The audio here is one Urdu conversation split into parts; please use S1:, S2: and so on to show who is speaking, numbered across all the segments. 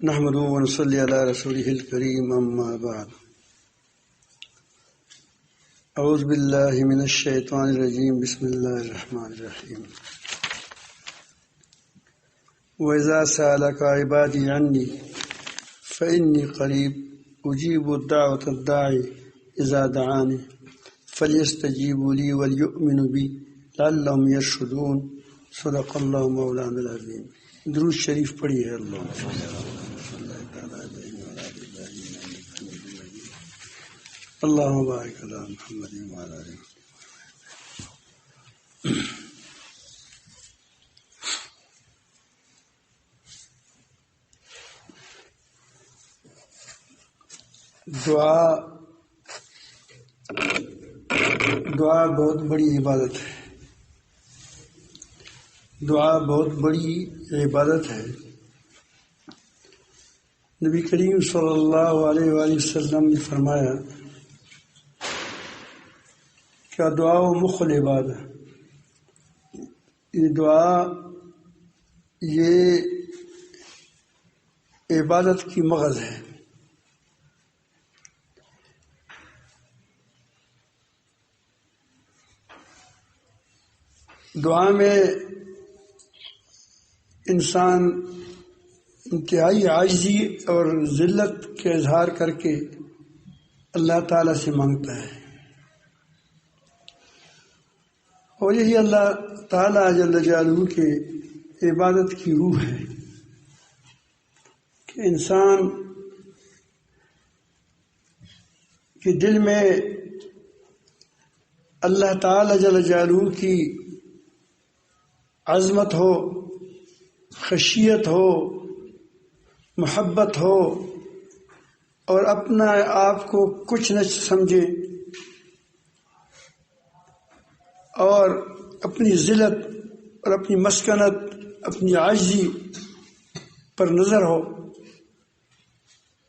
S1: نحمده ونصلي على رسوله الكريم أما بعد أعوذ بالله من الشيطان الرجيم بسم الله الرحمن الرحيم وإذا سألك عبادي عني فإني قريب أجيب الدعوة الداعي إذا دعاني فليستجيبوا لي وليؤمنوا بي لعلهم يرشدون صدق الله مولانا العظيم. درود شریف پڑھی ہے اللهم بارك على محمد وعلى آله. دعا بہت بڑی عبادت ہے. دعا بہت بڑی عبادت ہے. نبی کریم صلی اللہ علیہ وآلہ وسلم نے فرمایا کہ دعا و مخ العبادہ، یہ دعا یہ عبادت کی مغز ہے. دعا میں انسان انتہائی عاجزی اور ذلت کے اظہار کر کے اللہ تعالیٰ سے مانگتا ہے، اور یہی اللہ تعالیٰ جل جلالہ کے عبادت کی روح ہے کہ انسان کے دل میں اللہ تعالیٰ جل جلالہ کی عظمت ہو، خشیت ہو، محبت ہو، اور اپنا آپ کو کچھ نہ سمجھے اور اپنی ذلت اور اپنی مسکنت، اپنی عاجزی پر نظر ہو.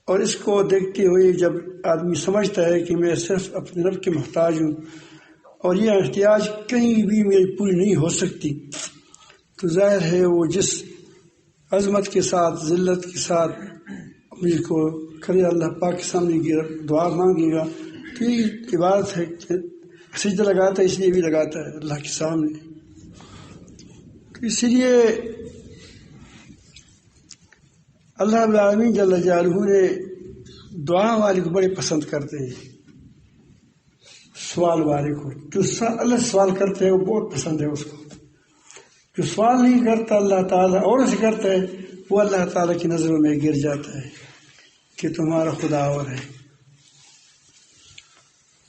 S1: اور اس کو دیکھتے ہوئے جب آدمی سمجھتا ہے کہ میں صرف اپنے رب کے محتاج ہوں اور یہ احتیاج کہیں بھی میری پوری نہیں ہو سکتی، تو ظاہر ہے وہ جس عظمت کے ساتھ، ذلت کے ساتھ مجھ کو کرے اللہ پاک کے سامنے دعا مانگے گا، تو یہ عبادت ہے کہ سجدہ لگاتا ہے، اس لیے بھی لگاتا ہے اللہ کے سامنے. تو اس لیے اللہ رب العالمین جل جلالہ نے دعا والے کو بڑے پسند کرتے ہیں. سوال والے کو، جو اللہ سوال کرتے ہیں وہ بہت پسند ہے اس کو. جو سوال نہیں کرتا اللہ تعالیٰ اور سے کرتا ہے، وہ اللہ تعالیٰ کی نظروں میں گر جاتا ہے کہ تمہارا خدا اور ہے.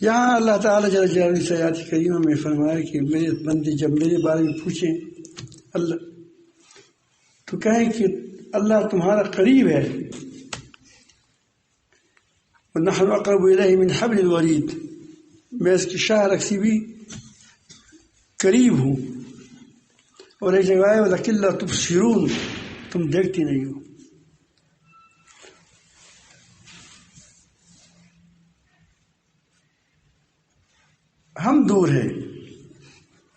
S1: یہاں اللہ تعالیٰ جل جلالہ سے آیات کریمہ میں فرمایا کہ میرے بندے جب میرے بارے میں پوچھیں اللہ تو کہیں کہ اللہ تمہارا قریب ہے. وَنَحْنُ أَقْرَبُ إِلَيْهِ مِنْ حَبْلِ الْوَرِيدِ، میں اس کی شاہ رکھی بھی قریب ہوں. اور ایک جگہ ہے وَلَكِنْ لَا تُبْصِرُونَ، تم دیکھتی نہیں ہو. ہم دور ہیں،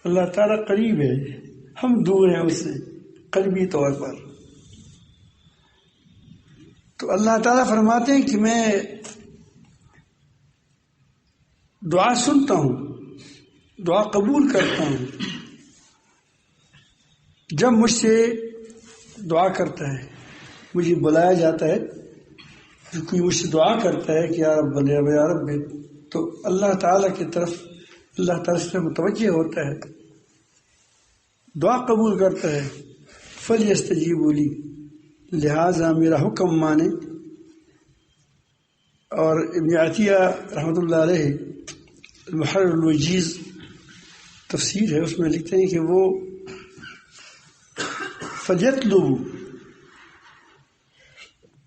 S1: اللہ تعالیٰ قریب ہے، ہم دور ہیں اس سے قلبی طور پر. تو اللہ تعالیٰ فرماتے ہیں کہ میں دعا سنتا ہوں، دعا قبول کرتا ہوں جب مجھ سے دعا کرتا ہے. مجھے بلایا جاتا ہے، کوئی مجھ سے دعا کرتا ہے کہ یا رب یا رب، تو اللہ تعالیٰ کی طرف، اللہ تعالیٰ سے متوجہ ہوتا ہے، دعا قبول کرتا ہے. فَلْيَسْتَجِيبُوا لِي، لہٰذا میرا حکم مانے. اور ابن عطیہ رحمۃ اللہ علیہ المحرر الوجیز تفسیر ہے، اس میں لکھتے ہیں کہ وہ فَلْيَطْلُبُوا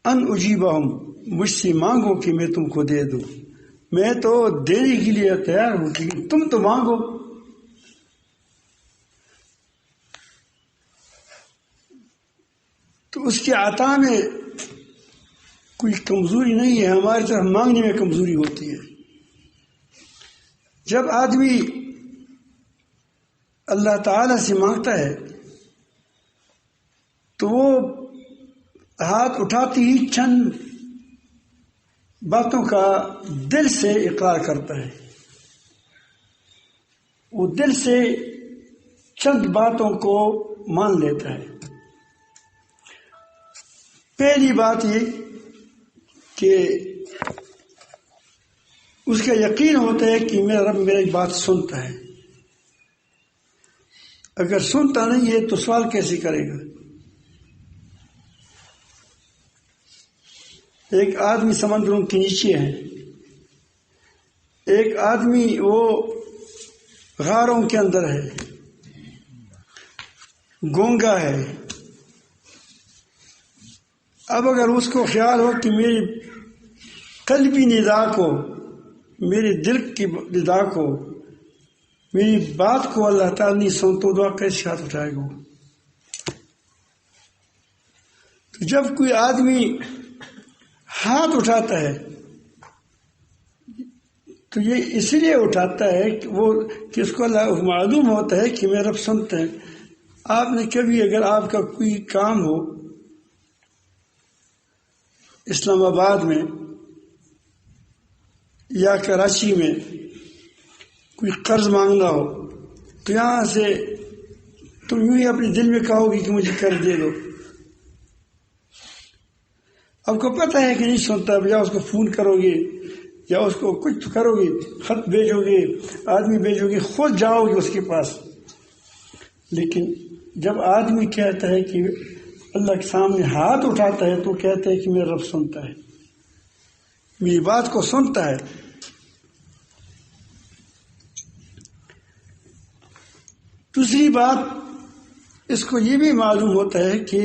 S1: أَنْ أُجِيبَهُمْ، مجھ سے مانگو کہ میں تم کو دے دوں. میں تو دینے کے لیے تیار ہوں، لیکن تم تو مانگو. تو اس کے عطا میں کوئی کمزوری نہیں ہے، ہماری طرف مانگنے میں کمزوری ہوتی ہے. جب آدمی اللہ تعالیٰ سے مانگتا ہے تو وہ ہاتھ اٹھاتے ہی چند باتوں کا دل سے اقرار کرتا ہے، وہ دل سے چند باتوں کو مان لیتا ہے۔ پہلی بات یہ کہ اس کا یقین ہوتا ہے کہ میرا رب میری بات سنتا ہے۔ اگر سنتا نہیں ہے تو سوال کیسے کرے گا؟ ایک آدمی سمندروں کے نیچے ہے، ایک آدمی وہ غاروں کے اندر ہے، گونگا ہے۔ اب اگر اس کو خیال ہو کہ میری قلبی ندا کو، میرے دل کی ندا کو، میری بات کو اللہ تعالیٰ نہیں سن تو دعا کیسے ہاتھ اٹھائے گا؟ تو جب کوئی آدمی ہاتھ اٹھاتا ہے تو یہ اس لیے اٹھاتا ہے کہ اس کو اللہ معلوم ہوتا ہے کہ میرا رب سنتا ہے۔ آپ نے کبھی اگر آپ کا کوئی کام ہو اسلام آباد میں یا کراچی میں، کوئی قرض مانگنا ہو تو یہاں سے تم یوں ہی اپنے دل میں کہو گی کہ مجھے قرض دے دو، آپ کو پتہ ہے کہ نہیں سنتا، یا اس کو فون کرو گے یا اس کو کچھ کرو گے، خط بھیجو گے، آدمی بھیجو گے، خود جاؤ گے اس کے پاس۔ لیکن جب آدمی کہتا ہے کہ اللہ کے سامنے ہاتھ اٹھاتا ہے تو کہتا ہے کہ میرا رب سنتا ہے، میری بات کو سنتا ہے۔ دوسری بات، اس کو یہ بھی معلوم ہوتا ہے کہ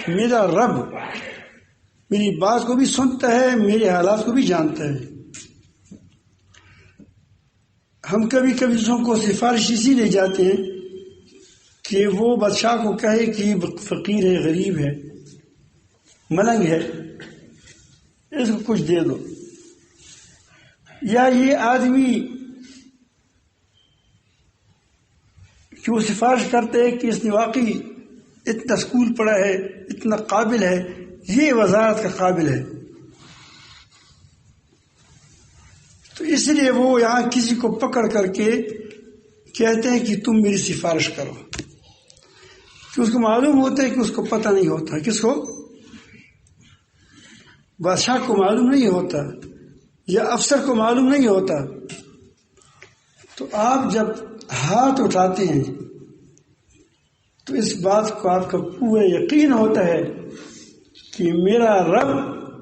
S1: میرا رب میری بات کو بھی سنتا ہے، میرے حالات کو بھی جانتا ہے۔ ہم کبھی کبھی دوسروں کو سفارش اسی لے جاتے ہیں کہ وہ بادشاہ کو کہے کہ فقیر ہے، غریب ہے، ملنگ ہے، اس کو کچھ دے دو، یا یہ آدمی کہ وہ سفارش کرتے ہیں کہ اس نے واقعی اتنا اسکول پڑھا ہے، اتنا قابل ہے، یہ وزارت کا قابل ہے، تو اس لیے وہ یہاں کسی کو پکڑ کر کے کہتے ہیں کہ تم میری سفارش کرو، کہ اس کو معلوم ہوتا ہے کہ اس کو پتہ نہیں ہوتا، کس کو؟ بادشاہ کو معلوم نہیں ہوتا یا افسر کو معلوم نہیں ہوتا۔ تو آپ جب ہاتھ اٹھاتے ہیں تو اس بات کو آپ کا پورا یقین ہوتا ہے کہ میرا رب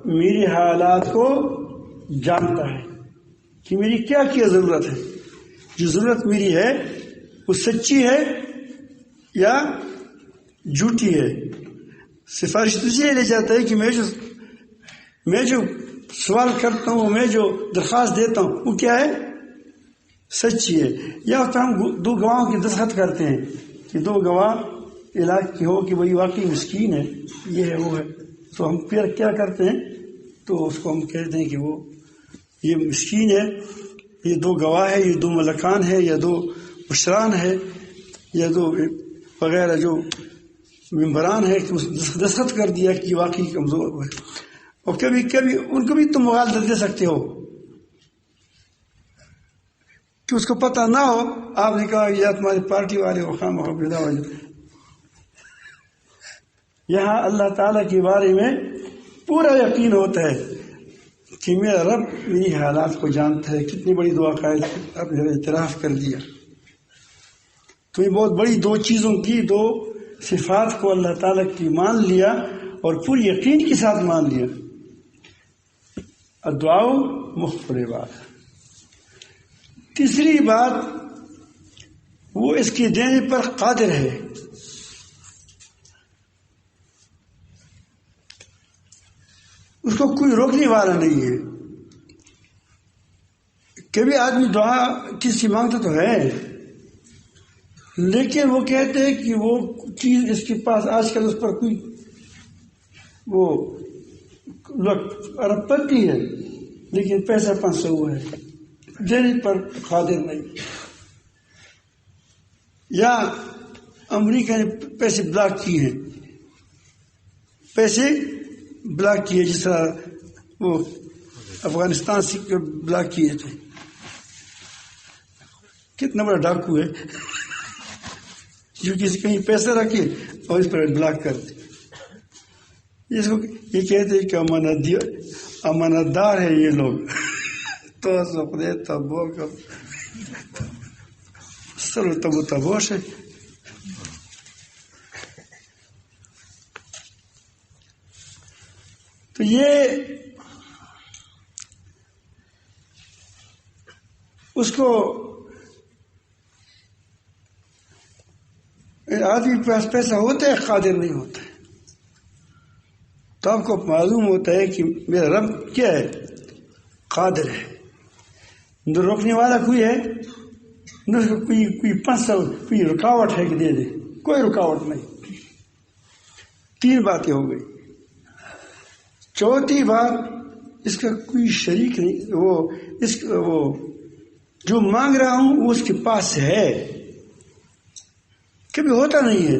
S1: میری حالات کو جانتا ہے کہ میری کیا کیا ضرورت ہے، جو ضرورت میری ہے وہ سچی ہے یا جھوٹی ہے۔ سفارش تجھے لے جاتا ہے کہ میں جو سوال کرتا ہوں، میں جو درخواست دیتا ہوں وہ کیا ہے؟ سچی ہے۔ یا تو ہم دو گواہوں کی دستخط کرتے ہیں کہ دو گواہ علاج کی ہو کہ وہی واقعی مسکین ہے، یہ ہے وہ ہے، تو ہم پھر کیا کرتے ہیں؟ تو اس کو ہم کہتے ہیں کہ وہ یہ مسکین ہے، یہ دو گواہ ہے، یہ دو ملکان ہے، یا دو بشران ہے، یا دو وغیرہ جو ممبران ہے کہ اس دستخط کر دیا کہ واقعی کمزور ہے۔ اور کبھی کبھی ان کو بھی تم مغالطہ دے سکتے ہو کہ اس کو پتہ نہ ہو، آپ نے کہا یا تمہاری پارٹی والے ہو، خام خبردہ والے۔ یہاں اللہ تعالیٰ کے بارے میں پورا یقین ہوتا ہے کہ میرا رب میری حالات کو جانتا ہے۔ کتنی بڑی دعا کا آپ نے اعتراف کر دیا۔ تو یہ بہت بڑی دو چیزوں کی، دو صفات کو اللہ تعالیٰ کی مان لیا اور پوری یقین کے ساتھ مان لیا۔ الدعاء مخ العبادہ۔ تیسری بات، وہ اس کے دینے پر قادر ہے۔ اس کو کوئی روکنے والا نہیں ہے۔ کبھی آدمی دعا کسی مانگتا تو ہے، لیکن وہ کہتے ہیں کہ وہ چیز اس کے پاس آج کل اس پر کوئی وہ ارب پتی ہے لیکن پیسہ پھنسا ہوا ہے، دینے پر قادر نہیں۔ یا امریکہ نے پیسے بلاک کیے ہیں پیسے بلاک کیے، جس طرح وہ افغانستان سے بلاک کیے تھے. کتنا بڑا ڈاکو ہے جو کسی کہیں پیسے رکھے اور اس پر بلاک کر دے. اس کو یہ کہتے ہیں کہ امانت دار ہے یہ لوگ. تو سپنے تبو کا سر تبو تبوش ہے. تو یہ اس کو آدمی کے پاس پیسہ ہوتا ہے، قادر نہیں ہوتا ہے. تو آپ کو معلوم ہوتا ہے کہ میرا رب کیا ہے، قادر ہے. جو روکنے والا کوئی ہے نہ، کوئی پنسل، کوئی رکاوٹ ہے کہ دے دے، کوئی رکاوٹ نہیں. 3 باتیں ہو گئی. چوتھی بات، اس کا کوئی شریک نہیں. وہ جو مانگ رہا ہوں وہ اس کے پاس ہے، کبھی ہوتا نہیں ہے.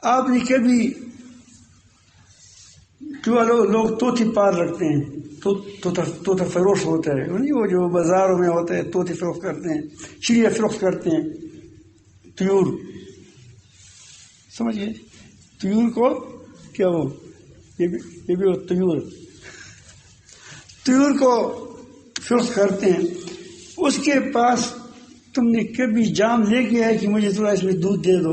S1: آپ نے کبھی جو لوگ طوطی پال رکھتے ہیں، طوطا فروش ہوتا ہے، نہیں وہ جو بازاروں میں ہوتا ہے، طوطی فروخت کرتے ہیں، چڑیا فروخت کرتے ہیں، طیور، سمجھئے طیور کو کیا وہ یہ بھی وہ طیور کو فروخت کرتے ہیں. اس کے پاس تم نے کبھی جام لے کے ہے کہ مجھے تھوڑا اس میں دودھ دے دو؟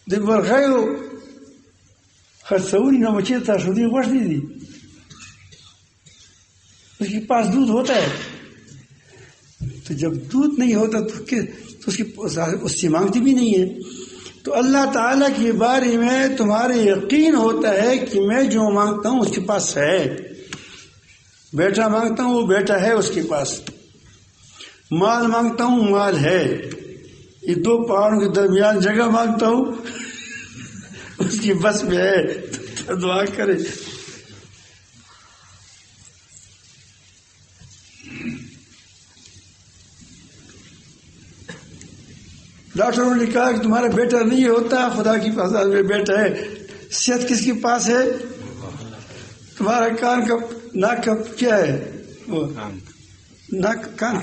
S1: دن بھر کھائے ہو خرچوری نہ بچے تھا، شدی خوش نہیں تھی. اس کے پاس دودھ ہوتا ہے. تو جب دودھ نہیں ہوتا تو اس سے مانگتی بھی نہیں ہے. تو اللہ تعالیٰ کے بارے میں تمہارے یقین ہوتا ہے کہ میں جو مانگتا ہوں اس کے پاس ہے. بیٹا مانگتا ہوں وہ بیٹا ہے اس کے پاس. مال مانگتا ہوں مال ہے. یہ 2 پہاڑوں کے درمیان جگہ مانگتا ہوں اس کی بس میں ہے. تو دعا کرے. ڈاکٹروں نے کہا کہ تمہارا بیٹا نہیں ہوتا، خدا کی پاس میں بیٹا ہے. صحت کس کے پاس ہے؟ تمہارا کان کا ناک کا کیا ہے، وہ ناک کان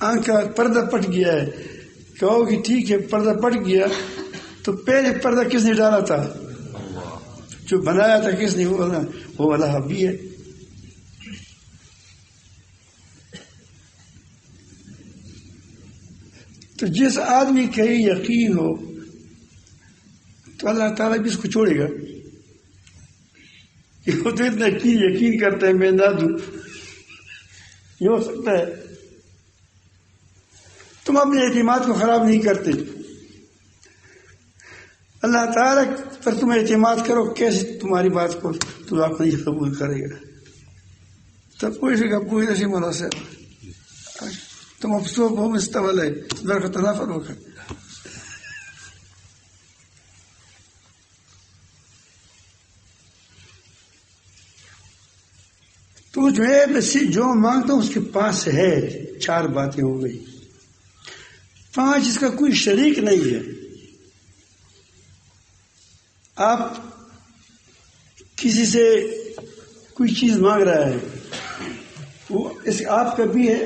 S1: آنکھ کا پردہ پٹ گیا ہے. کہو کہ ٹھیک ہے پردہ پٹ گیا، تو پہلے پردہ کس نے ڈالا تھا؟ جو بنایا تھا کس نے؟ وہ اللہ بھی ہے. تو جس آدمی کا یقین ہو تو اللہ تعالیٰ بھی اس کو چھوڑے گا. وہ تو اتنا یقین کرتا ہے میں نہ دوں، یہ ہو سکتا ہے. تم اپنے اعتماد کو خراب نہیں کرتے. اللہ تعالیٰ پر تم اعتماد کرو، کیسے تمہاری بات کو تو آپ نہیں قبول کرے گا. تب پوچھے گا پوچھ ایسی مناسب تم افسوس بہت مستقبل ہے در تنافر ہو کر. تو جو مانگتا ہوں اس کے پاس ہے. 4 باتیں ہو گئی. 5 اس کا کوئی شریک نہیں ہے. آپ کسی سے کوئی چیز مانگ رہا ہے، وہ آپ کا بھی ہے،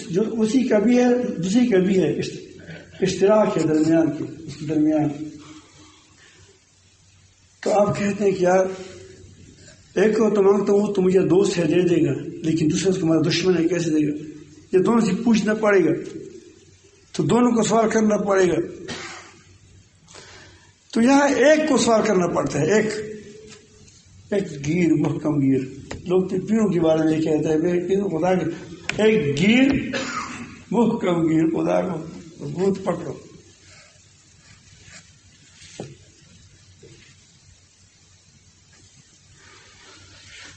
S1: جو اسی کا بھی ہے، دوسری کا بھی ہے، اشتراک ہے درمیان. تو آپ کہتے ہیں کہ یار ایک کو تو مانگتا ہوں تو مجھے دوست ہے دے دے گا، لیکن دوسرے کو ہمارا دشمن ہے کیسے دے گا؟ یہ دونوں سے پوچھنا پڑے گا، تو دونوں کو سوال کرنا پڑے گا. تو یہاں ایک کو سوال کرنا پڑتا ہے. ایک گیر، محکم گیر. لوگ تو پیروں کے بارے میں کہتے ہیں خدا کے ایک گیر، محکم گیر، خدا کو بھوت پکڑو.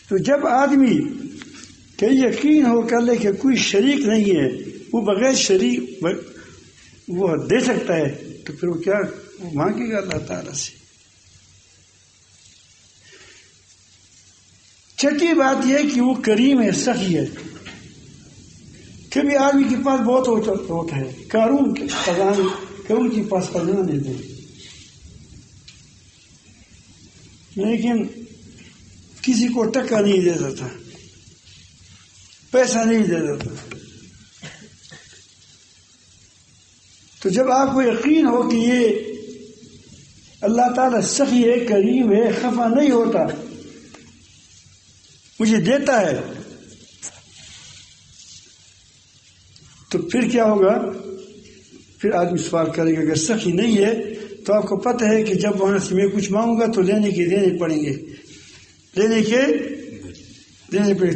S1: تو جب آدمی کہ یقین ہو کر لے کہ کوئی شریک نہیں ہے، وہ بغیر شریک وہ دے سکتا ہے، تو پھر وہ کیا مانگے گا اللہ تعالیٰ سے. چھٹی بات یہ کہ وہ کریم ہے، سخی ہے. کبھی آدمی کے پاس بہت ہوتا ہے، قارون کے پاس خزانے تھے، لیکن کسی کو ٹکا نہیں دیتا تھا، پیسہ نہیں دیتا تھا. تو جب آپ کو یقین ہو کہ یہ اللہ تعالیٰ سخی ہے، کریم ہے، خفا نہیں ہوتا، مجھے دیتا ہے، تو پھر کیا ہوگا؟ پھر آدمی سوال کرے گا. اگر سخی نہیں ہے تو آپ کو پتہ ہے کہ جب وہاں سے میں کچھ مانگوں گا تو لینے کے دینے پڑیں گے،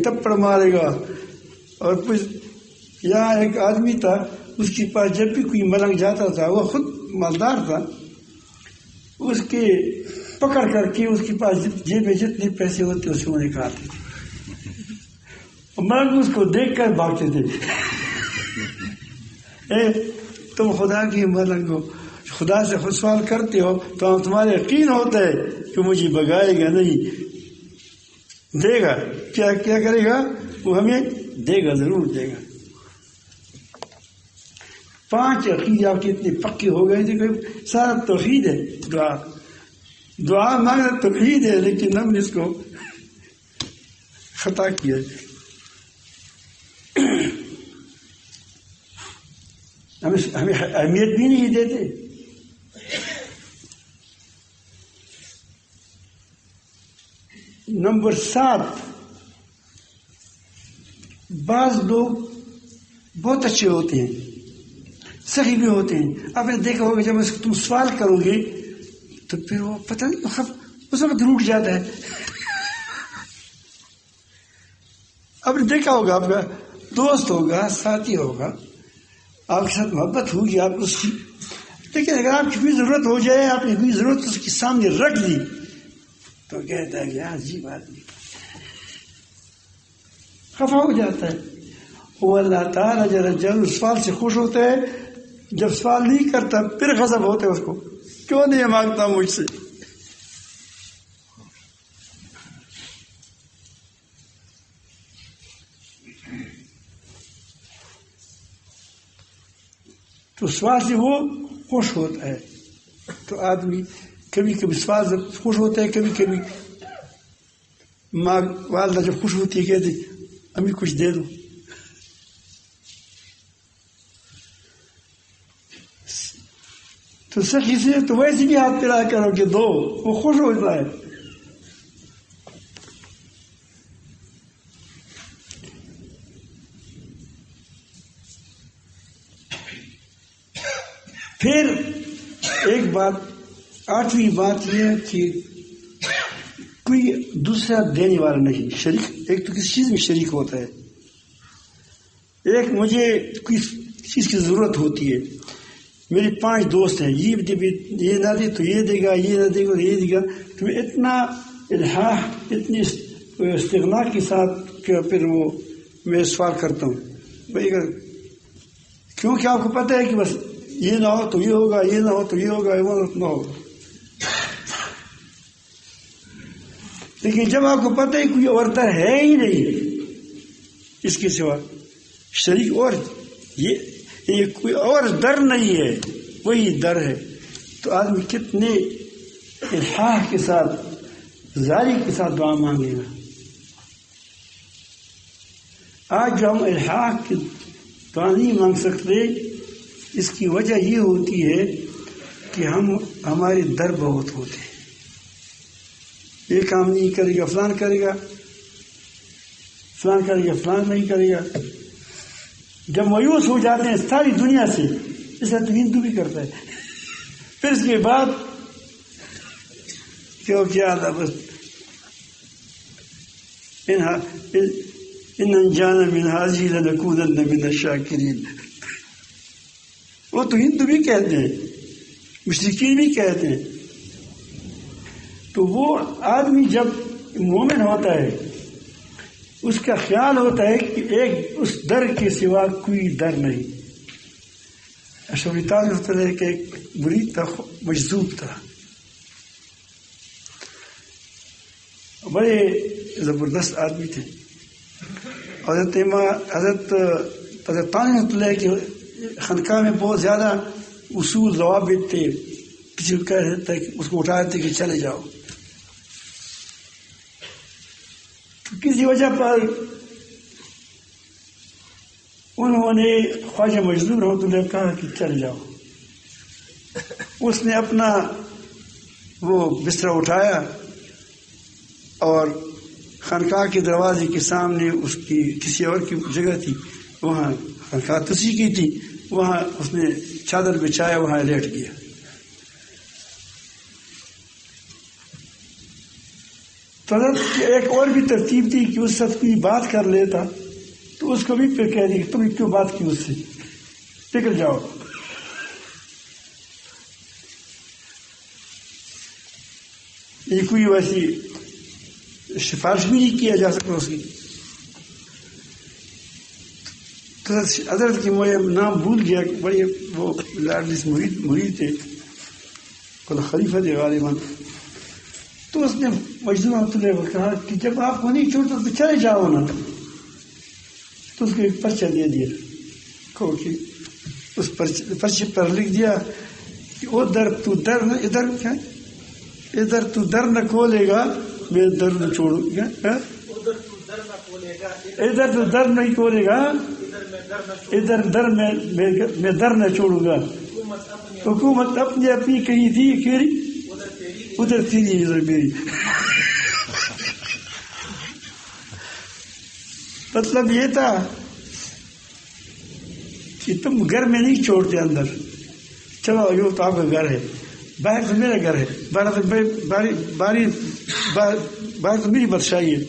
S1: تپڑ مارے گا. اور کچھ یہاں ایک آدمی تھا، اس کے پاس جب بھی کوئی ملنگ جاتا تھا، وہ خود مالدار تھا، اس کے پکڑ کر کے اس کے پاس جیب میں جتنے پیسے ہوتے اسے وہ نکالتے تھے. ملنگ اس کو دیکھ کر بھاگتے تھے. تم خدا کی ملنگ ہو، خدا سے خود سوال کرتے ہو تو تمہارے یقین ہوتا ہے کہ مجھے بگائے گا نہیں، دے گا. کیا کرے گا؟ وہ ہمیں دے گا، ضرور دے گا. 5 عقیدے آپ کے اتنے پکے ہو گئے تھے کہ سارا توحید ہے. دعا مانگنا توحید ہے، لیکن ہم نے اس کو خطا کیا. ہمیں اہمیت بھی نہیں دیتے. نمبر 7، بعض لوگ بہت اچھے ہوتے ہیں، صحیح بھی ہوتے ہیں. آپ نے دیکھا ہوگا جب تم سوال کرو گے تو پھر وہ پتہ نہیں اس وقت روٹ جاتا ہے. آپ نے دیکھا ہوگا، آپ کا دوست ہوگا، ساتھی ہوگا، آپ کے ساتھ محبت ہوگی آپ اس کی، لیکن اگر آپ کی کوئی ضرورت ہو جائے، آپ نے کوئی ضرورت اس کے سامنے رکھ دی تو کہتا ہے کہ عجیب آدمی، خفا ہو جاتا ہے. وہ اللہ تعالیٰ جل سوال سے خوش ہوتا ہے، جب سوال نہیں کرتا پھر غضب ہوتا ہے اس کو، کیوں نہیں مانگتا مجھ سے. تو سوال سے وہ خوش ہوتا ہے. تو آدمی کبھی کبھی سوال سے خوش ہوتا ہے، کبھی کبھی ماں والدہ جب خوش ہوتی ہے کہتی امی کچھ دے دو. تو سخی سے تو ویسے بھی ہاتھ پھیلا کرو کہ دو، وہ خوش ہوتا ہے. پھر ایک بات، 8ویں بات یہ ہے کہ کوئی دوسرا دینے والا نہیں، شریک. ایک تو کسی چیز میں شریک ہوتا ہے. ایک مجھے کسی چیز کی ضرورت ہوتی ہے، میرے 5 دوست ہیں، یہ نہ دے تو یہ دے گا، یہ نہ دے گا تو یہ دے گا. تو میں اتنا الحاح، اتنی استغنا کے ساتھ کہ پھر وہ میں سوال کرتا ہوں بھائی، کیونکہ آپ کو پتہ ہے کہ بس یہ نہ ہو تو یہ ہوگا، یہ نہ ہو تو یہ ہوگا، وہ نہ ہوگا. لیکن جب آپ کو پتہ ہے کوئی اور در ہے ہی نہیں اس کے سوا، شریک اور یہ کوئی اور در نہیں ہے، وہی در ہے، تو آدمی کتنے الحاح کے ساتھ، زاری کے ساتھ دعا مانگے گا. آج جو ہم الحاح کی دعا نہیں مانگ سکتے، اس کی وجہ یہ ہوتی ہے کہ ہمارے در بہت ہوتے ہیں. یہ کام نہیں کرے گا فلان کرے گا، فلان کرے گا فلان نہیں کرے گا. جب مایوس ہو جاتے ہیں ساری دنیا سے، اسے تو ہندو بھی کرتا ہے، پھر اس کے بعد کیا تھا بس ان انجانا من هذه لنكونن من الشاکرین. وہ تو ہندو بھی کہتے ہیں، مشرکین بھی کہتے ہیں. تو وہ آدمی جب مومن ہوتا ہے، اس کا خیال ہوتا ہے کہ ایک اس در کے سوا کوئی در نہیں. اشرف تاج ہوتا ہے کہ ایک مرید تھا، مجذوب تھا، بڑے زبردست آدمی تھے. حضرت تانوی ہوتا ہے کہ خانقاہ میں بہت زیادہ اصول ضوابط تھے. کسی کو کہہ دیتا ہے کہ اس کو اٹھا دیتے کہ چلے جاؤ. کسی وجہ پر انہوں نے خواجہ مجذوب رحمۃ اللہ نے کہا کہ چل جاؤ. اس نے اپنا وہ بستر اٹھایا اور خانقاہ کے دروازے کے سامنے اس کی کسی اور کی جگہ تھی، وہاں خانقاہ تسی کی تھی، وہاں اس نے چادر بچھایا، وہاں لیٹ گیا. تو حضرت ایک اور بھی ترتیب تھی کہ اس وقت کوئی بات کر لیتا تو اس کو بھی پھر کہہ دی کہ تم کیوں بات کی اس سے، نکل جاؤ. یہ کوئی ویسی سفارش بھی نہیں کیا جا سکتا اس کی. تو حضرت کی مجھے نام بھول گیا کہ بڑے وہ لاڈلی مرید تھے، خلیفہ تھے غالباً. تو اس نے مجذوب رحمۃ اللہ کو کہا کہ جب آپ کو نہیں چھوڑتا تو چلے جاؤ نا. تو اس کو ایک پرچہ دے دیا کہ اس پرچے پر لکھ دیا کہ ادھر تو در نہ ادھر تو در نہ کھولے گا میں در نہ چھوڑوں گا، ادھر تو در نہیں کھولے گا ادھر در میں در نہ چھوڑوں گا. حکومت اپنی اپنی کہیں تھی پھر ادھر تیری ادھر میری. مطلب یہ تھا کہ تم گھر میں نہیں چھوڑتے اندر، چلو یہ تو آپ کا گھر ہے، باہر تو میرا گھر ہے، باہر تو میری بادشاہی ہے.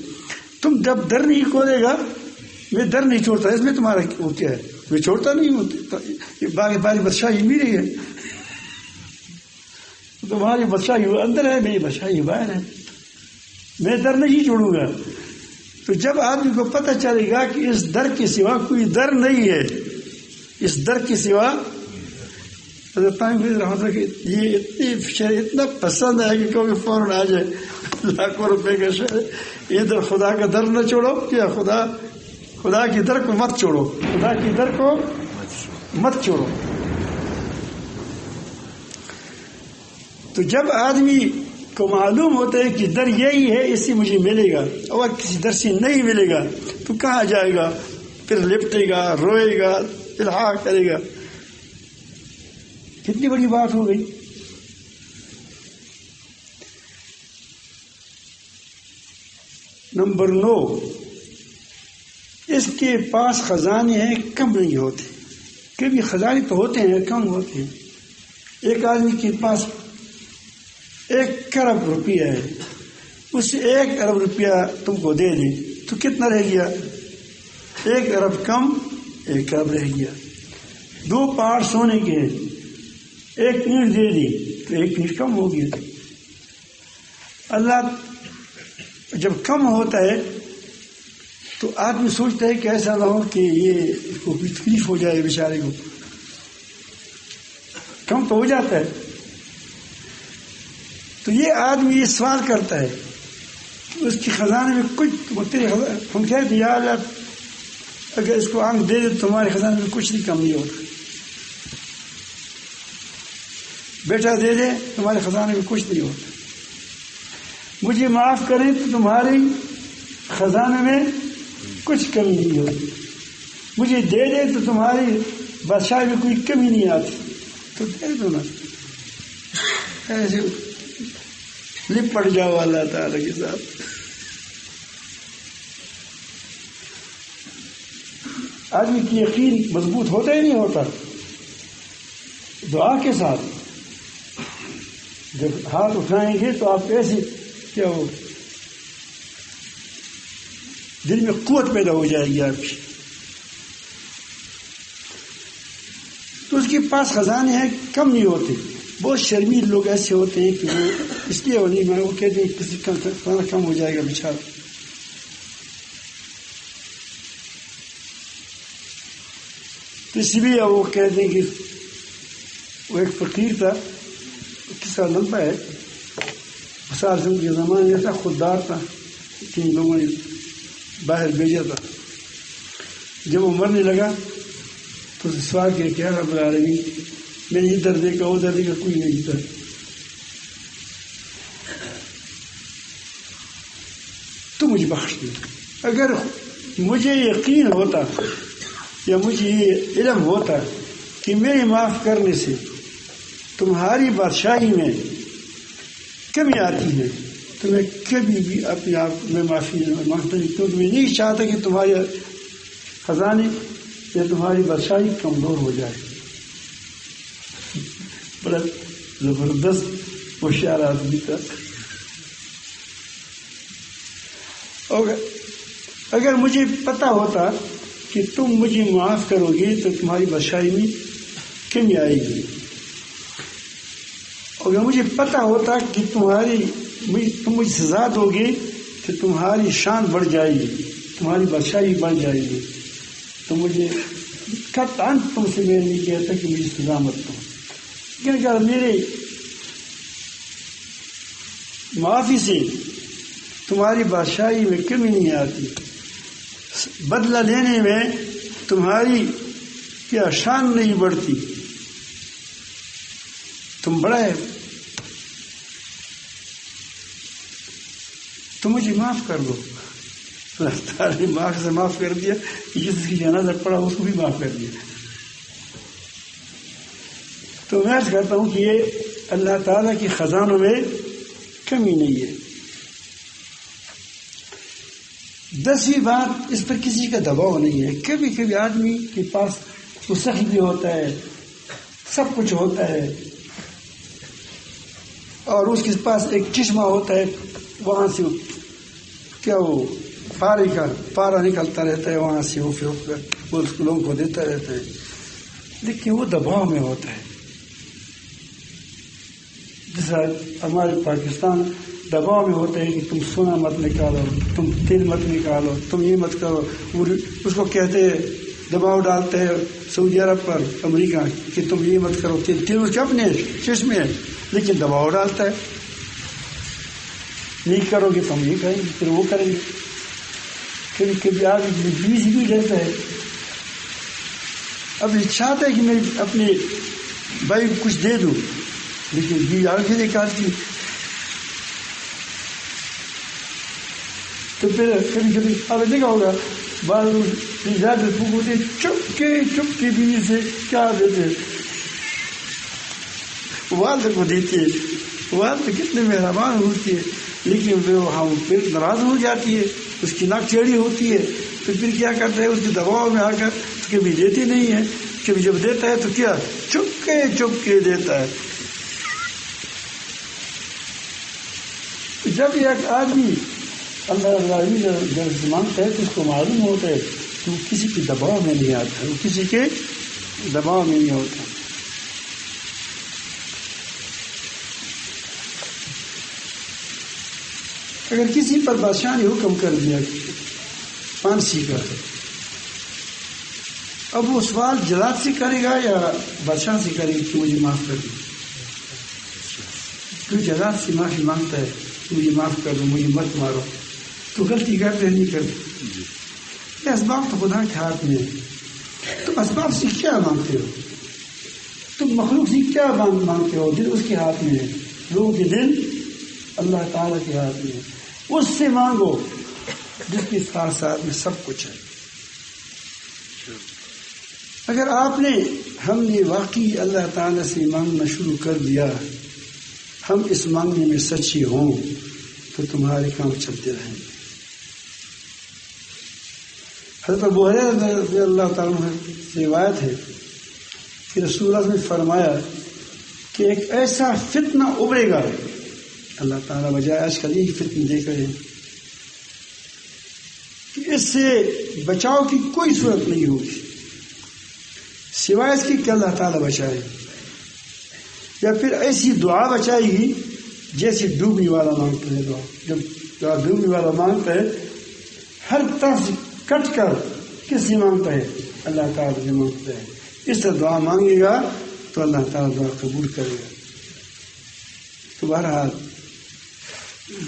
S1: تم جب در نہیں کھولے گا میں در نہیں چھوڑتا. اس میں تمہارا وہ کیا ہے؟ میں چھوڑتا نہیں ہوں، باری بادشاہی میری ہے. تمہاری بادشاہی اندر ہے، میری بادشاہی باہر ہے، میں در نہیں چھوڑوں گا. تو جب آدمی کو پتہ چلے گا کہ اس در کے سوا کوئی در نہیں ہے، اس در کے سوا حضرت رحمۃ اللہ یہ اتنی شعر اتنا پسند ہے کہ کوئی فوراً آ جائے لاکھوں روپے کا شعر. ادھر خدا کا در نہ چھوڑو، کیا خدا کی در کو مت چھوڑو، خدا کی در کو مت چھوڑو. تو جب آدمی کو معلوم ہوتا ہے کہ در یہی ہے، اس سے مجھے ملے گا، اور کسی در سے نہیں ملے گا تو کہاں جائے گا؟ پھر لپٹے گا، روئے گا، الحاق کرے گا. کتنی بڑی بات ہو گئی. نمبر 9، اس کے پاس خزانے ہیں، کم نہیں ہوتے. کبھی خزانے تو ہوتے ہیں، کم ہوتے ہیں. ایک آدمی کے پاس 1 ارب روپیہ ہے، اس 1 ارب روپیہ تم کو دے دیں تو کتنا رہ گیا؟ 1 ارب کم 1 ارب رہ گیا. 2 پہاڑ سونے کے ہیں، 1 اینٹ دے دی تو 1 اینٹ کم ہو گیا. اللہ جب کم ہوتا ہے تو آدمی سوچتا ہے کہ ایسا نہ ہو کہ یہ اس کو بھی تکلیف ہو جائے، بیچارے کو. کم تو ہو جاتا ہے. تو یہ آدمی یہ سوال کرتا ہے کہ اس کے خزانے میں کچھ ہم کہتے ہیں یا اللہ اگر اس کو آنکھ دے دے تو تمہارے خزانے میں کچھ نہیں کم نہیں ہوتا. بیٹا دے دے تمہارے خزانے میں کچھ نہیں ہوتا. مجھے معاف کریں تو تمہاری خزانے میں کچھ کمی نہیں ہوتی. مجھے دے دے تو تمہاری بادشاہ میں کوئی کمی نہیں آتی. تو دے دو نا، ایسے لپٹ جاؤ اللہ تعالیٰ کے ساتھ. آدمی کی یقین مضبوط ہوتا ہی نہیں ہوتا. دعا کے ساتھ جب ہاتھ اٹھائیں گے تو آپ ایسے کیا ہو دل میں قوت پیدا ہو جائے گی آپ کی. تو اس کے پاس خزانے ہیں، کم نہیں ہوتے. بہت شرمیل لوگ ایسے ہوتے ہیں کہ وہ اس لیے وہ نہیں، وہ کہتے ہیں کسی کا کھانا کم ہو جائے گا بیچارہ. تو اس لیے وہ کہتے ہیں کہ وہ ایک فقیر تھا، قصہ لمبا ہے، بسار سے کے زمانے ایسا خوددار تھا، 3 لوگوں نے باہر بھیجا تھا. جب وہ مرنے لگا تو سوال کیا کیا رب العالمین میں نے ادھر دیکھا ادھر دیکھا کوئی نہیں تھا، تو مجھے بخش دے. اگر مجھے یقین ہوتا یا مجھے یہ علم ہوتا کہ میرے معاف کرنے سے تمہاری بادشاہی میں کمی آتی ہے تو میں کبھی بھی اپنے آپ میں معافی مانگتا نہیں، کیونکہ میں نہیں چاہتا کہ تمہارے خزانے یا تمہاری بادشاہی کمزور ہو جائے. بڑا زبردست ہوشیار آدمی تھا. اور اگر مجھے پتہ ہوتا کہ تم مجھے معاف کرو گے تو تمہاری بادشاہی میں کمی آئے گی، اگر مجھے پتہ ہوتا کہ تم مجھے سزا دو گے تو تمہاری شان بڑھ جائے گی، تمہاری بادشاہی بڑھ جائے گی، تو مجھے قطعاً تم سے میں نہیں کہتا کہ مجھے سزا مت دو. لیکن اگر میرے معافی سے تمہاری بادشاہی میں کمی نہیں آتی، بدلہ لینے میں تمہاری کیا شان نہیں بڑھتی، تم بڑا ہے تو مجھے معاف کر دو. اللہ تعالیٰ نے معاف کر دیا، جس کی جنازہ پڑا اس کو بھی معاف کر دیا. تو میں عرض کرتا ہوں کہ یہ اللہ تعالیٰ کی خزانوں میں کمی نہیں ہے. 10ویں بات، اس پر کسی کا دباؤ نہیں ہے. کبھی کبھی آدمی کے پاس وہ سخت بھی ہوتا ہے، سب کچھ ہوتا ہے، اور اس کے پاس ایک چشمہ ہوتا ہے، وہاں سے کیا وہ پارا نکلتا رہتا ہے، وہاں سے وہ لوگوں کو دیتا رہتا ہے، لیکن وہ دباؤ میں ہوتا ہے. جیسا ہمارے پاکستان دباؤ میں ہوتا ہے کہ تم سونا مت نکالو، تم تیل مت نکالو، تم یہ مت کرو. اس کو کہتے ہیں، دباؤ ڈالتے ہیں سعودی عرب پر، امریکہ، کہ تم یہ مت کرو. تیل اس کے اپنے چشمے ہے، لیکن دباؤ ڈالتا ہے، نہیں کرو گے تو ہم یہ کریں گے، پھر وہ کریں گے. کبھی کبھی آدمی بیوی سے بھی رہتا ہے، اب چاہتا ہے کہ میں اپنے بھائی کو کچھ دے دوں، لیکن بیوی آگے نکالتی. تو پھر کبھی کبھی آپ نے دیکھا ہوگا بعض زیادہ ہوتے چپ کے بیوی سے کیا دیتے، والد کو دیتی ہے، والد کتنے مہربان ہوتی ہے، لیکن وہ ہم پھر ناراض ہو جاتی ہے، اس کی ناک چیڑی ہوتی ہے، تو پھر کیا کرتا ہے، اس کے دباؤ میں آ کر کبھی دیتی نہیں ہے، کبھی جب دیتا ہے تو کیا چپ کے دیتا ہے. جب ایک آدمی اللہ مانگتا ہے تو اس کو معلوم ہوتا ہے کہ وہ کسی کے دباؤ میں نہیں آتا ہے، وہ کسی کے دباؤ میں نہیں ہوتا. اگر کسی پر بادشاہ نے حکم کر دیا پھانسی کا، اب وہ سوال جلاد سے کرے گا یا بادشاہ سے کرے گا کہ مجھے معاف کر دو؟ تو جلاد سے معافی مانگتا ہے، مجھے معاف کر دو، مجھے مت مارو، تو غلطی کرتے نہیں کرتے. یہ اسباب تو خدا کے ہاتھ میں ہے. تم اسباب سے کیا مانگتے ہو؟ تم مخلوق سے کیا مانگتے ہو؟ دل اس کے ہاتھ میں ہے، لوگوں کے دل اللہ تعالیٰ کے ہاتھ میں ہے. اس سے مانگو جس کے ساتھ میں سب کچھ ہے. اگر ہم نے واقعی اللہ تعالیٰ سے مانگنا شروع کر دیا، ہم اس مانگنے میں سچے ہوں تو تمہارے کام چلتے رہیں گے. حضرت ابو ہریرہ رضی اللہ تعالیٰ عنہ سے روایت ہے کہ رسول اللہ نے فرمایا کہ ایک ایسا فتنہ ابھرے گا، اللہ تعالیٰ بجائے آج کل یہی فتنہ دیکھ رہے ہیں کہ اس سے بچاؤ کی کوئی صورت نہیں ہوگی سوائے اس کی کہ اللہ تعالیٰ بچائے، یا پھر ایسی دعا بچائے گی جیسے ڈوبنے والا مانگتا ہے. جب ڈوبنے والا مانگتا ہے ہر طرف سے کٹ کر کس سے مانگتا ہے؟ اللہ تعالیٰ سے مانگتا ہے. اس طرح دعا مانگے گا تو اللہ تعالیٰ دعا قبول کرے گا. تو بہرحال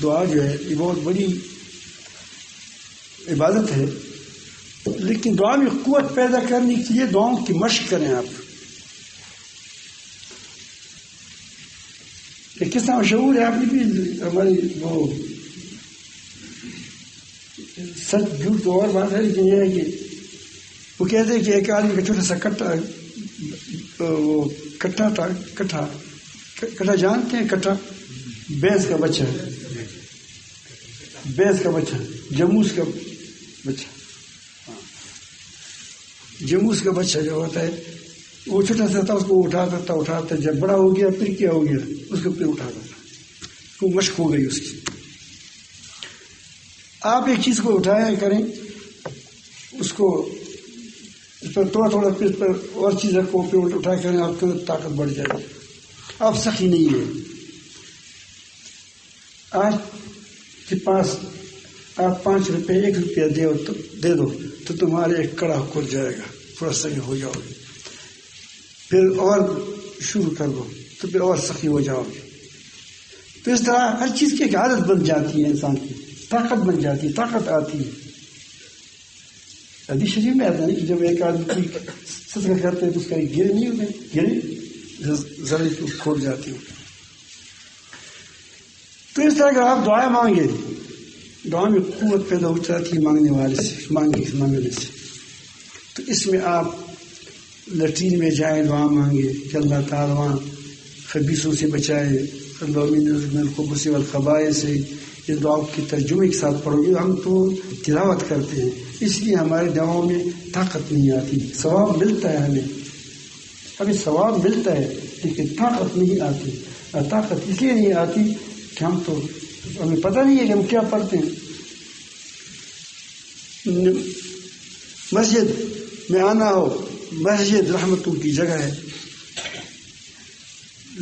S1: دعا جو ہے یہ بہت بڑی عبادت ہے، لیکن دعا میں قوت پیدا کرنے کے لیے دعاؤں کی مشق کریں. آپ کس طرح مشہور ہے، آپ نے بھی ہماری وہ سچ جھوٹ تو اور بات ہے، لیکن یہ ہے کہ وہ کہتے ہیں کہ ایک آدمی کا چھوٹا سا وہ کٹھا جانتے ہیں؟ کٹھا بھینس کا بچہ ہے، بھینس کا بچہ، جموس کا بچہ، جموس کا بچہ جو ہوتا ہے وہ چھوٹا سا تھا، اس کو اٹھاتا جب بڑا ہو گیا پھر کیا ہو گیا، اس کو پھر اٹھاتا تھا، وہ مشق ہو گئی اس کی۔ آپ ایک چیز کو اٹھایا کریں، اس کو اس پر تھوڑا پھر پر اور چیز رکھو، پھر اٹھایا کریں، آپ کی طاقت بڑھ جائے گی۔ آپ سخی نہیں ہے، آج کے پاس آپ 5 روپے 1 روپیہ دے دو تو تمہارے ایک کڑا کھل جائے گا، تھوڑا سخی ہو جاؤ گے، پھر اور شروع کر دو تو پھر اور سخی ہو جاؤ گے۔ تو اس طرح ہر چیز کی ایک عادت بن جاتی ہے، انسان کی طاقت بن جاتی ہے، طاقت آتی ہے۔ حدیث شریف میں آتا ہے کہ جب ایک آدمی صدقہ کرتے ہیں تو اس کا گرے نہیں ہوتے، گرے ذرے کھول جاتی ہیں۔ تو اس طرح اگر آپ دعا مانگے، دعا میں قوت پیدا ہو جاتی ہے مانگنے والے سے، مانگنے سے۔ تو اس میں آپ لٹرین میں جائیں، دعا مانگے کہ اللہ تعالیٰ وہاں خبیثوں سے بچائے، اللہ من الخبث والخبائث سے۔ اس دعا کی ترجمے کے ساتھ پڑھو گے، ہم تو تلاوت کرتے ہیں اس لیے ہمارے دعاؤں میں طاقت نہیں آتی، ثواب ملتا ہے ہمیں ثواب ملتا ہے لیکن طاقت نہیں آتی۔ اور طاقت اس لیے نہیں آتی کہ ہمیں پتہ نہیں ہے کہ ہم کیا پڑھتے ہیں۔ مسجد میں آنا ہو، مسجد رحمتوں کی جگہ ہے،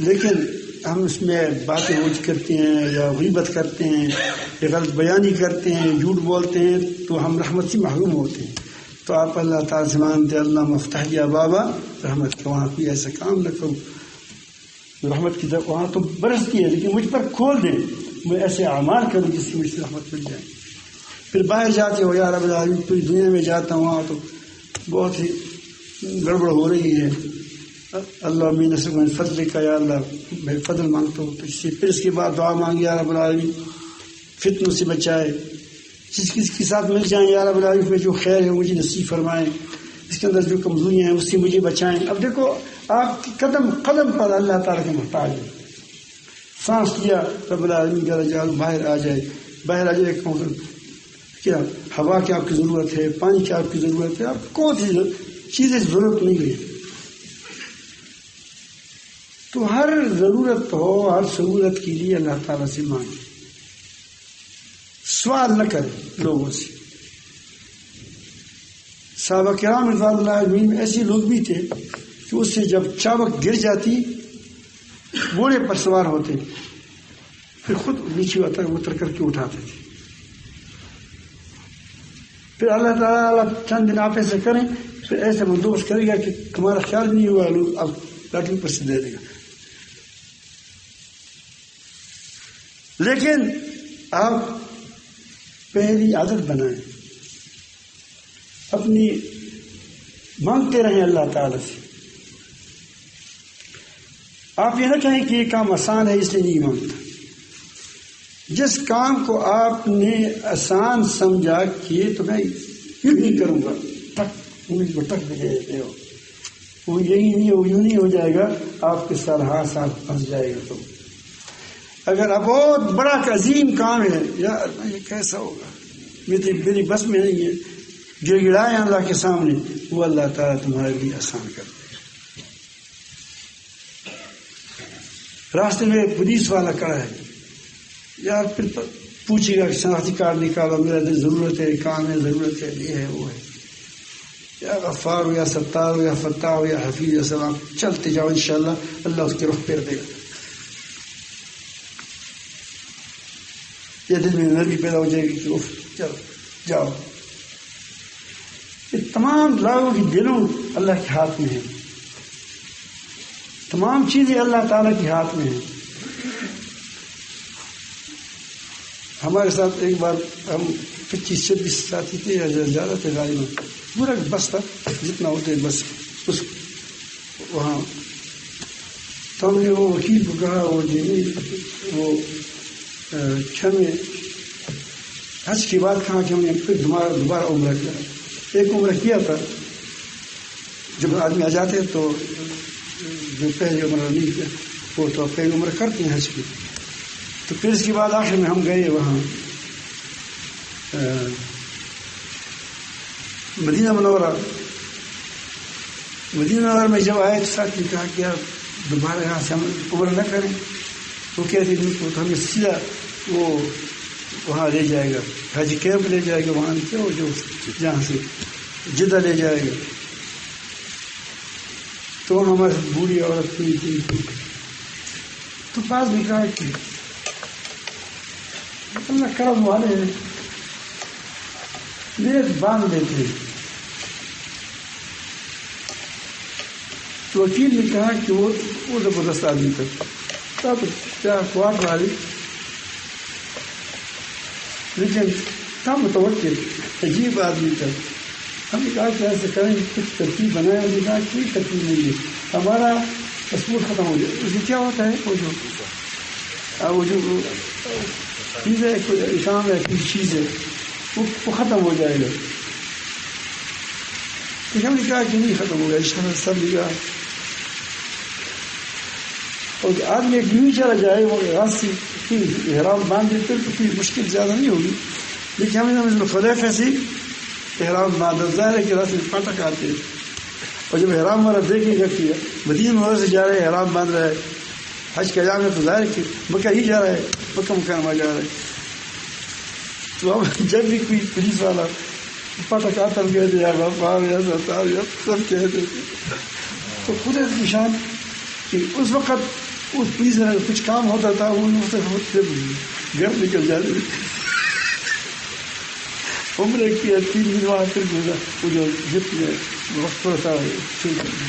S1: لیکن ہم اس میں باتیں اوجھ کرتے ہیں یا غیبت کرتے ہیں یا غلط بیانی کرتے ہیں، جھوٹ بولتے ہیں، تو ہم رحمت سے محروم ہوتے ہیں۔ تو آپ اللہ تعالیٰ سے مانتے اللہ مفتح یا بابا رحمت کا، وہاں کوئی ایسا کام نہ کرو، رحمت کی طرف وہاں تو برستی ہے لیکن مجھ پر کھول دیں، میں ایسے اعمال کروں جس سے مجھ سے رحمت مل جائے۔ پھر باہر جاتے ہو، یا رب العالمین پوری دنیا میں جاتا ہوں، وہاں تو بہت ہی گڑبڑ ہو رہی ہے، اللہ من فضل کا، یا اللہ میں فضل مانگتا ہوں تجھ سے۔ پھر اس کے بعد دعا مانگی، یا رب العالمین فتنوں سے بچائے، جس کے ساتھ مل جائیں، یا رب العالمین میں جو خیر ہے مجھے نصیب فرمائیں، اس کے اندر جو کمزوریاں ہیں اس سے مجھے بچائیں۔ اب دیکھو آپ کی قدم قدم پر اللہ تعالیٰ کے محتاج ہے۔ سانس لیا رب العالمین کا رجال باہر آ جائے کیا ہوا کی آپ کی ضرورت ہے، پانی کی آپ کی ضرورت ہے، آپ کو کون سی چیزیں ضرورت نہیں ہے۔ تو ہر ضرورت ہو، ہر سہولت کے لیے اللہ تعالیٰ سے مانگے، سوال نہ کرے لوگوں سے۔ صحابہ کرام رضوان اللہ علیہم میں ایسے لوگ بھی تھے کہ اس سے جب چابک گر جاتی گھوڑے پر سوار ہوتے، پھر خود نیچے اتر کر کے اٹھاتے تھے۔ پھر اللہ تعالیٰ چند دن آپ ایسے کریں، پھر ایسے بندوبست کرے گا کہ تمہارا خیال نہیں ہوا، لوگ اب لاٹھی پر سے دے دے گا۔ لیکن آپ پہلی عادت بنائیں، اپنی مانگتے رہیں اللہ تعالیٰ سے۔ آپ یہ نہ کہیں کہ یہ کام آسان ہے اس لیے نہیں مانگتا۔ جس کام کو آپ نے آسان سمجھا کہ تو میں یوں نہیں کروں گا، انگلی کو ٹک دے دیتے ہو، وہ یہی نہیں ہو، یوں نہیں ہو جائے گا، آپ کے ساتھ ہاتھ ساتھ پھنس جائے گا۔ تو اگر اب بہت بڑا عظیم کام ہے، یار یہ کیسا ہوگا، میری بس میں نہیں ہے، گڑ گڑائیں اللہ کے سامنے، وہ اللہ تعالیٰ تمہارے لیے آسان کر دے۔ راستے میں پولیس والا کھڑا ہے، یار پھر پوچھے گا کہ شناختی کارڈ نکالو، میرا ضرورت ہے، کام ہے، ضرورت ہے، یہ ہے وہ ہے، یا غفار ہو یا ستار ہو یا فتح ہو یا حفیظ یا سلام، چلتے جاؤ انشاءاللہ اللہ اس کے رخ پھیر دے گا۔ یہ دل میں نرمی پیدا ہو جائے گی کہ چلو جاؤ۔ یہ تمام لوگوں کی دلوں اللہ کے ہاتھ میں ہیں، تمام چیزیں اللہ تعالیٰ کے ہاتھ میں ہیں۔ ہمارے ساتھ ایک بار ہم 25-26 ساتھی تھے یا زیادہ تھے، غالباً پورا بس تھا جتنا ہوتے بس اس وہاں، تو ہم نے وہ وکیل کو کہا وہ حج کے بعد کہا کہ ہم نے پھر دوبارہ عمرہ کیا. ایک عمرہ کیا تھا. جب آدمی آ جاتے ہیں تو جو پہلے عمرہ نہیں کیا وہ تو پہلے عمرہ کرتے ہیں حج کی. تو پھر اس کے بعد آخر میں ہم گئے وہاں مدینہ منورہ. مدینہ منورہ میں جب آئے تو ساتھ نے کہا کہ آپ دوبارہ یہاں سے ہم عمرہ نہ کریں. وہ کہتے ہیں تو ہمیں سیدھا وہ وہاں لے جائے گا, حج کیمپ لے جائے گا وہاں سے, وہ جو جہاں سے جدہ لے جائے گا. تو ہمارے بوڑھی عورت تھی تو بعض نے کہا کہ اللہ کرم والے ہیں نیت باندھ دیتے. تو وکیل نے کہا کہ وہ زبردست آدمی تھا, تب کیا کوارٹ والی, لیکن تھا متوقع عجیب آدمی تھا. ہم نے کہا کہ ایسے کریں کچھ ترتیب بنایا. ہم نے کہا کوئی ترتیب نہیں ہے, ہمارا پاسپورٹ ختم ہو جائے. اس میں کیا ہوتا ہے وہ جو چیز ہے, کوئی احکام ہے, کوئی چیز ہے, وہ ختم ہو جائے گا. تو ہم نے کہا کہ نہیں ختم ہوگا ان شاء اللہ. سب نے کہا اور آدمی ایک یوں چلا جائے وہ رات سے احرام باندھ دیتے تو کوئی مشکل زیادہ نہیں ہوگی. لیکن ہم نے خلیفہ سے احرام باندھا. ظاہر ہے کہ راستے میں پٹک آتے ہیں, اور جب احرام والا دیکھے گا کہ مدینہ منورہ سے جا رہا ہے, احرام باندھ رہا ہے, حج کا جانا, تو ظاہر ہے کہ مکہ ہی جا رہا ہے, مکہ مکرمہ جا رہا ہے. تو اب جب بھی کوئی پولیس والا پٹک آتا ہم کہتے ہیں سب کہتے تو خود نشان کہ اس وقت اس پولیس میں کچھ کام ہوتا تھا وہ گھر نکل جاتے. عمرے کیا 3 دن وہاں پھر گزرا. وہ جو جتنے وقت تھوڑا سا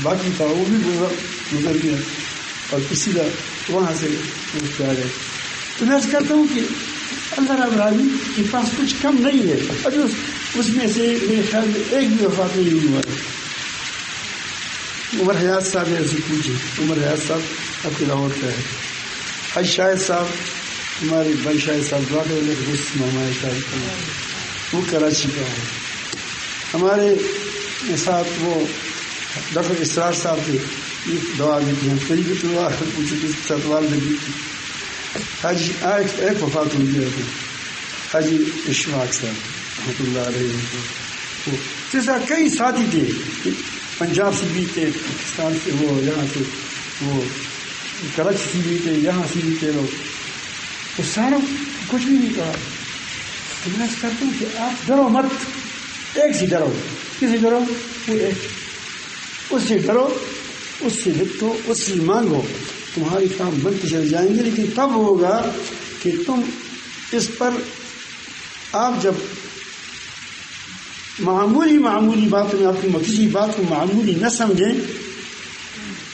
S1: باقی تھا وہ بھی گزر گیا, اور کسی کا وہاں سے آ گئے. تو میں کرتا ہوں کہ اللہ رب العالمین کے پاس کچھ کم نہیں ہے. ابھی اس میں سے میرے خیال میں ایک بھی وفات نہیں ہوا ہے. عمر حیات صاحب ایسے پوچھے. عمر حیات صاحب آپ کے لاہور کا ہے. حج شاہد صاحب ہمارے بھائی شاہد صاحب ماما شاہد وہ کراچی کا ہے. ہمارے ساتھ وہ ڈاکٹر اسرار صاحب تھے, دعا دیتی ہیں قریبی دعا پوچھی کہ ساتھ والدگی کی. حج ایک وفات ہوئی ہے حاجی اشفاق صاحب رحمۃ اللہ علیہ. جیسا کئی ساتھی تھے, پنجاب سے بھی تھے, پاکستان سے, وہ یہاں سے, وہ کراچی سے بھی تھے, یہاں سے بھی تھے لوگ. وہ سارا کچھ بھی نہیں کہا. تو میں کہتا ہوں کہ آپ ڈرو مت, ایک سے ڈرو. کسی ڈرو وہ ایک, اس سے ڈرو, اس سے لکھو, اس سے مانگو, تمہاری کام بنتے چلے جائیں گے. لیکن تب ہوگا کہ تم اس پر آپ جب معمولی بات میں آپ کی کسی بات کو معمولی نہ سمجھیں,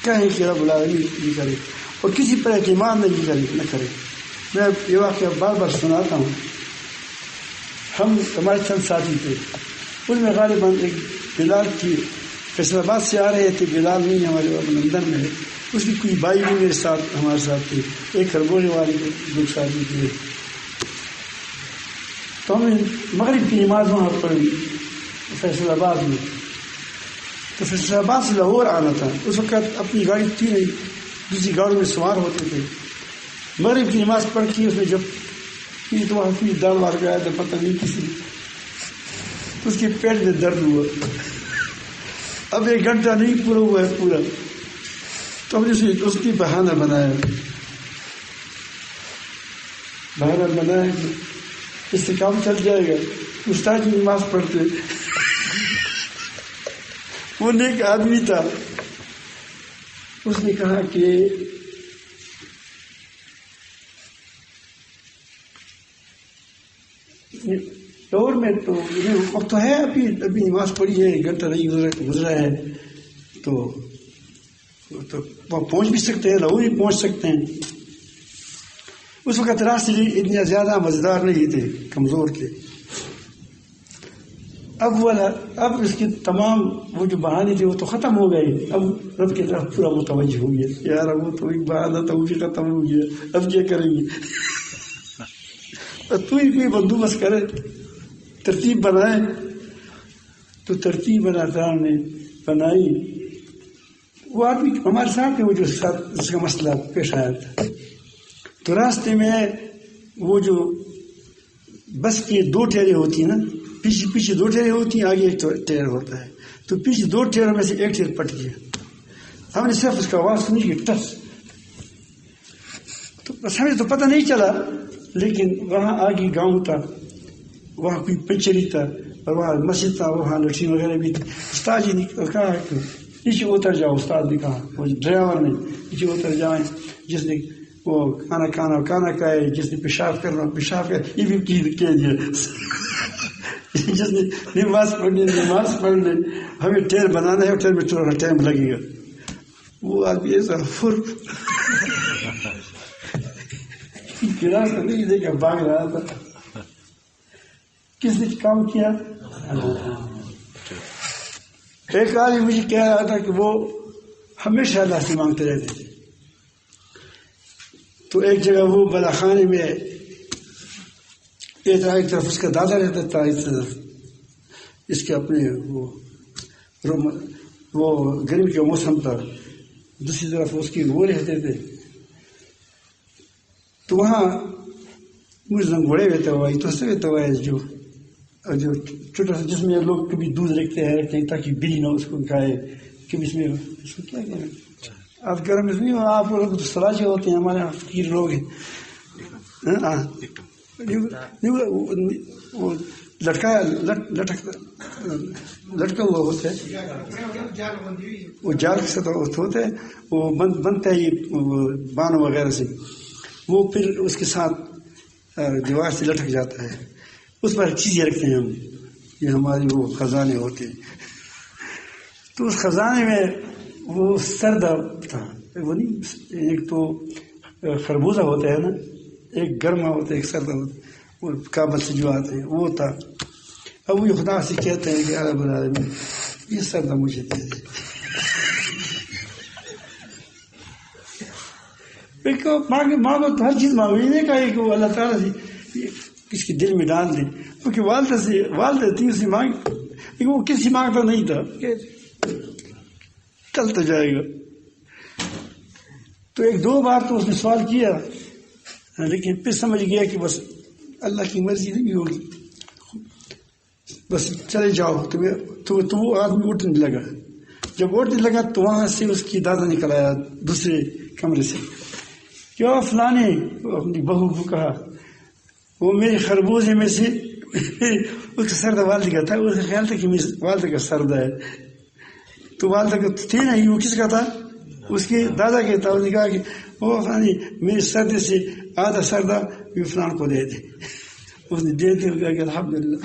S1: کہیں کہ رب العالمین یہ کرے, اور کسی پر اعتماد نہ کرے. میں یہ واقعہ بار بار سناتا ہوں. ہمارے چند ساتھی تھے, ان میں غالباً ایک بلال کی فیصل آباد سے آ رہے تھے. بلال نہیں ہمارے لندن میں ہے, اس کی کوئی بھائی بھی میرے ساتھ ہمارے ساتھ تھے. ایک خرگوش والے لوگ ساتھی تھے. تو ہم نے مغرب کی نماز وہاں پڑھی فیصل آباد میں. تو فیصل آباد سے لاہور آنا تھا. اس وقت اپنی گاڑی تھی نہیں, دوسری گاڑی میں سوار ہوتے تھے. مغرب کی نماز پڑھ کے اس میں جب تو وہاں کی دال مار گیا تو پتہ نہیں کسی, اس کے پیٹ میں درد ہوا. اب 1 گھنٹہ نہیں پورا ہوا ہے پورا. تو ہم نے اس کی بہانہ بنایا کہ اس سے کام چل جائے گا. استاد کی نماز پڑھتے, وہ نیک آدمی تھا. اس نے کہا کہ دور میں تو وقت تو ہے, ابھی نماز پڑھی ہے, 1 گھنٹہ نہیں گزرا ہے, تو وہ پہنچ بھی سکتے ہیں, لاہور بھی پہنچ سکتے ہیں. اس وقت راستے اتنے زیادہ مزیدار نہیں تھے, کمزور تھے. اب اس کے تمام وہ جو بہانے تھے وہ تو ختم ہو گئے. اب رب کی طرف پورا متوجہ ہو گیا, یار وہ تو ایک بہانہ تھا وہ بھی ختم ہو گیا, اب کیا کریں گے. تو ہی کوئی بندوبست کرے، ترتیب بنائے. تو ترتیب بناتا ہم نے بنائی. وہ آدمی ہمارے ساتھ ہے، وہ جو ساتھ جس کا مسئلہ پیش آیا تھا. تو راستے میں وہ جو بس کی 2 ٹیریں ہوتی ہیں نا، پیچھے 2 ٹیریں ہوتی ہیں، آگے 1 ٹیر ہوتا ہے. تو پیچھے 2 ٹیروں میں سے 1 ٹیر پٹ گیا. ہم نے صرف اس کا آواز سنی کہ ٹس. تو بس ہمیں تو پتہ نہیں چلا، لیکن وہاں آگے گاؤں تھا، وہاں کوئی پنچری تھا، اور وہاں مسجد تھا، وہاں لٹھی وغیرہ بھی تھی. استاد جی نے کہا کہ نیچے اتر جاؤ. استاد نے کہا، وہ ڈرائیور نے، نیچے اتر جائیں. جس نے وہ کھانا کھائے، جس نے پیشاب کرنا پیشاب کر، یہ بھی کہہ دیا. جس نے نماز پڑھ لے. ہمیں ٹیر بنانا ہے، ٹیر میں تھوڑا ٹائم لگے گا. وہ آدمی ایسا راستہ نہیں دیکھا، بھاگ رہا تھا. کس نے کام کیا؟ ایک آدمی مجھے کہہ رہا تھا کہ وہ ہمیشہ اللہ سے مانگتے رہتے تھے. تو ایک جگہ وہ بلا خانے میں ایک طرف اس کا دادا رہتا تھا، ایک طرف اس کے اپنے وہ گرمی کا موسم تھا، دوسری طرف اس کی وہ رہتے تھے. تو وہاں مجھ گھوڑے ہوئے تھے، تو سے ہوتا ہے جو چھوٹا سا، جس میں لوگ کبھی دودھ رکھتے ہیں تاکہ بلی نہ اس کو کھائے. کبھی اس میں اس کو کیا کہیں آپ گرم اس میں آپ لوگ تو سلاجے ہوتے ہیں، ہمارے یہاں فقیر لوگ ہیں. وہ لٹکا ہوا ہوتا ہے، وہ جال کے ساتھ ہوتا ہے، وہ بنتا ہے یہ بانوں وغیرہ سے. وہ پھر اس کے ساتھ دیوار سے لٹک جاتا ہے. اس پر چیزیں رکھتے ہیں ہم، یہ ہماری وہ خزانے ہوتے ہیں. تو اس خزانے میں وہ سردا تھا، وہ نہیں، ایک تو خربوزہ ہوتا ہے نا، ایک گرما ہوتا ہے، ایک سردا ہوتا ہے، وہ کابل سے جو آتے ہیں وہ تھا. اب وہ خدا سے کہتے ہیں کہ رب العالمین یہ سردا مجھے دے دے. مانگو تو ہر چیز مانگو، یہ نہیں کہا کہ وہ اللہ تعالیٰ سے کس کے دل میں ڈال دے. کیونکہ والدہ تھی اسے مانگ، لیکن وہ کسی مانگتا نہیں تھا، چلتا جائے گا. تو 1-2 بار تو اس نے سوال کیا، لیکن پھر سمجھ گیا کہ بس اللہ کی مرضی نہیں ہوگی، بس چلے جاؤ. تو وہ آدمی اٹھنے لگا. جب اٹھنے لگا تو وہاں سے اس کی دادا نکل آیا دوسرے کمرے سے. کیا فلانے اپنی بہو کو کہا، وہ میرے خربوزے میں سے اس کا سردہ والدہ کا تھا، اس کا خیال تھا کہ میری والدہ کا سردہ ہے. تو والدہ کا تھے نہیں، وہ کس کا تھا؟ اس کے دادا کے تھا. اس نے کہا کہ وہ فلانی میرے سردے سے آدھا سردہ بھی فلان کو دے دے. اس نے دے دے، کہا کہ الحمدللہ.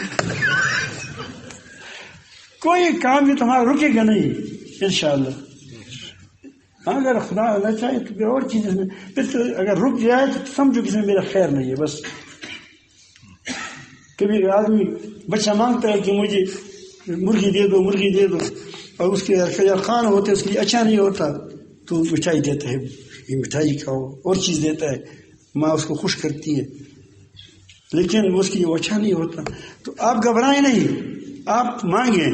S1: کوئی کام بھی تمہارا رکے گا نہیں انشاءاللہ. اگر خدا نہ چاہے تو پھر اور چیز میں، پھر تو اگر رک جائے تو سمجھو کہ اس میں میرا خیر نہیں ہے. بس کبھی آدمی بچہ مانگتا ہے کہ مجھے مرغی دے دو، اور اس کے خان ہوتے اس کے لیے اچھا نہیں ہوتا تو مٹھائی دیتا ہے، یہ مٹھائی کھاؤ، اور چیز دیتا ہے، ماں اس کو خوش کرتی ہے، لیکن اس کے لیے وہ اچھا نہیں ہوتا. تو آپ گھبرائیں نہیں، آپ مانگیں.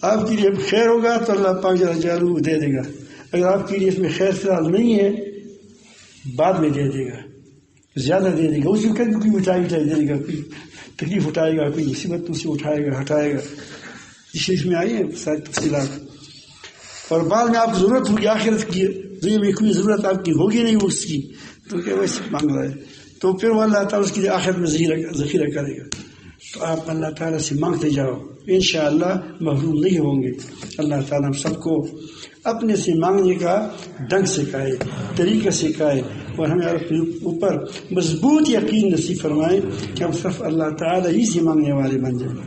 S1: آپ کے لیے خیر ہوگا تو اللہ پاک جل جلالہ دے دے گا. اگر آپ کے لیے اس میں خیر فیصل نہیں ہے، بعد میں دے دے گا، زیادہ دے دے گا. اس میں کوئی مٹھائی دے گا، کوئی تکلیف اٹھائے گا، کوئی مصیبت سے اٹھائے گا، ہٹائے گا. اس میں آئی ہے ساری تفصیلات. اور بعد میں آپ کو ضرورت ہوگی آخرت کی، دنیا میں کوئی ضرورت آپ کی ہوگی نہیں اس کی، تو کیا ویسے مانگ رہا ہے، تو پھر وہ اللہ تعالیٰ اس کے لیے آخرت میں ذخیرہ کرے گا. تو آپ اللہ تعالیٰ سے مانگتے جاؤ، انشاءاللہ محروم نہیں ہوں گے. اللہ تعالیٰ ہم سب کو اپنے سے مانگنے کا ڈنگ سکھائے، طریقہ سکھائے، اور ہمیں اپنے اوپر مضبوط یقین نصیب فرمائے کہ ہم صرف اللہ تعالیٰ ہی سے مانگنے والے بن جائیں.